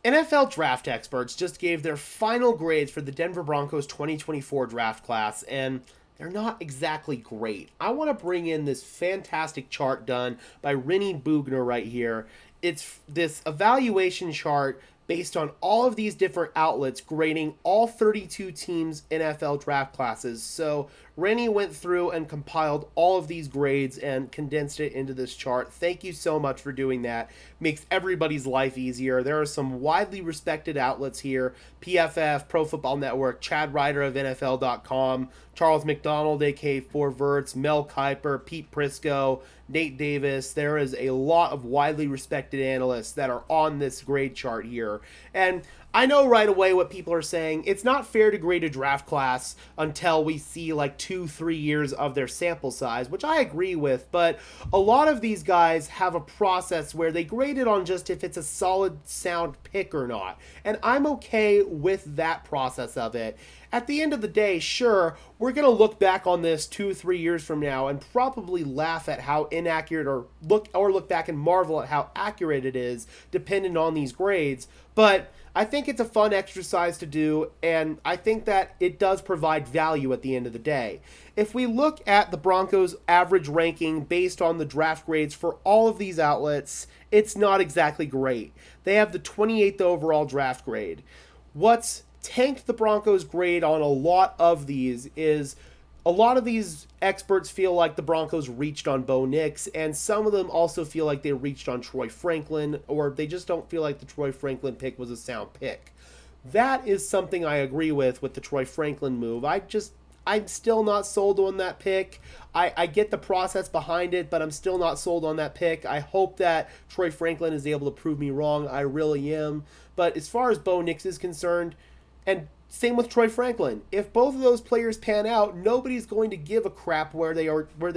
NFL draft experts just gave their final grades for the Denver Broncos 2024 draft class, and they're not exactly great. I want to bring in this fantastic chart done by Rennie Bugner right here. It's this evaluation chart based on all of these different outlets grading all 32 teams' NFL draft classes. So Rennie went through and compiled all of these grades and condensed it into this chart. Thank you so much for doing that. Makes everybody's life easier. There are some widely respected outlets here: PFF, Pro Football Network, Chad Ryder of NFL.com, Charles McDonald, aka Four Verts, Mel Kiper, Pete Prisco, Nate Davis. There is a lot of widely respected analysts that are on this grade chart here. And I know right away what people are saying. It's not fair to grade a draft class until we see like 2-3 years of their sample size, which I agree with. But a lot of these guys have a process where they grade it on just if it's a solid, sound pick or not. And I'm okay with that process of it. At the end of the day, sure, we're going to look back on this 2-3 years from now and probably laugh at how inaccurate, or look back and marvel at how accurate it is, depending on these grades. But I think it's a fun exercise to do, and I think that it does provide value at the end of the day. If we look at the Broncos' average ranking based on the draft grades for all of these outlets, it's not exactly great. They have the 28th overall draft grade. What's tanked the Broncos' grade on a lot of these is a lot of these experts feel like the Broncos reached on Bo Nix, and some of them also feel like they reached on Troy Franklin, or they just don't feel like the Troy Franklin pick was a sound pick. That is something I agree with the Troy Franklin move. I'm still not sold on that pick. I get the process behind it, but I'm still not sold on that pick. I hope that Troy Franklin is able to prove me wrong. I really am. But as far as Bo Nix is concerned, and same with Troy Franklin, if both of those players pan out, nobody's going to give a crap where they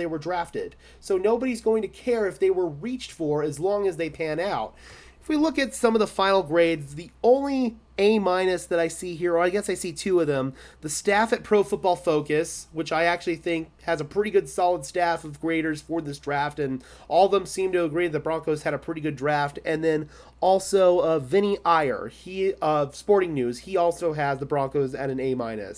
were drafted. So nobody's going to care if they were reached for as long as they pan out. If we look at some of the final grades, the only A- that I see here, or I guess I see two of them, the staff at Pro Football Focus, which I actually think has a pretty good solid staff of graders for this draft, and all of them seem to agree that the Broncos had a pretty good draft. And then also Vinny Iyer, he of Sporting News, he also has the Broncos at an A-.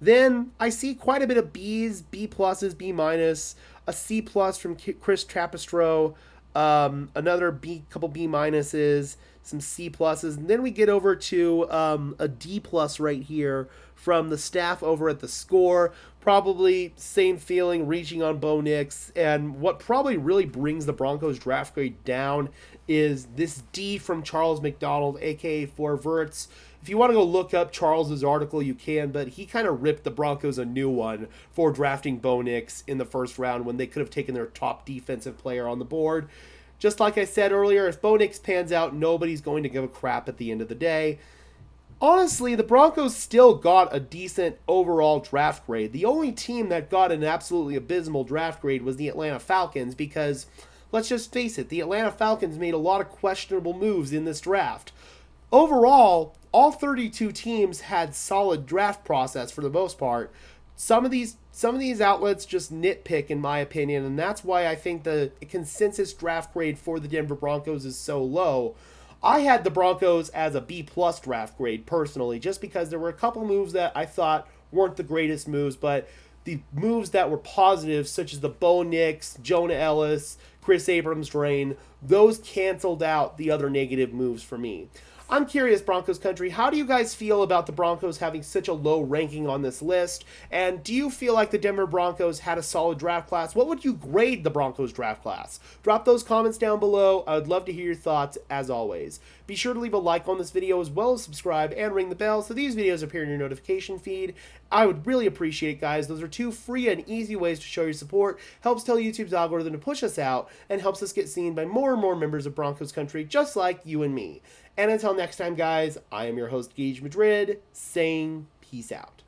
Then I see quite a bit of B's, B pluses, B minus, a C plus from Chris Trapastro, another couple B minuses, some C pluses, and then we get over to a D plus right here from the staff over at The Score. Probably same feeling, reaching on Bo Nix. And what probably really brings the Broncos draft grade down is this D from Charles McDonald, aka Four Verts. If you want to go look up Charles's article, you can, but he kind of ripped the Broncos a new one for drafting Bo Nix in the first round when they could have taken their top defensive player on the board. Just like I said earlier, if Bo Nix pans out, nobody's going to give a crap at the end of the day. Honestly, the Broncos still got a decent overall draft grade. The only team that got an absolutely abysmal draft grade was the Atlanta Falcons, because, let's just face it, the Atlanta Falcons made a lot of questionable moves in this draft. Overall, all 32 teams had solid draft process for the most part. Some of these outlets just nitpick, in my opinion, and that's why I think the consensus draft grade for the Denver Broncos is so low. I had the Broncos as a B plus draft grade personally, just because there were a couple moves that I thought weren't the greatest moves, but the moves that were positive, such as the Bo Nix, Jonah Ellis, Chris Abrams drain, those canceled out the other negative moves for me. I'm curious, Broncos country, how do you guys feel about the Broncos having such a low ranking on this list? And do you feel like the Denver Broncos had a solid draft class? What would you grade the Broncos draft class? Drop those comments down below. I would love to hear your thoughts, as always. Be sure to leave a like on this video, as well as subscribe and ring the bell so these videos appear in your notification feed. I would really appreciate it, guys. Those are two free and easy ways to show your support. Helps tell YouTube's algorithm to push us out, and helps us get seen by more and more members of Broncos country, just like you and me. And until next time, guys, I am your host, Gage Madrid, saying peace out.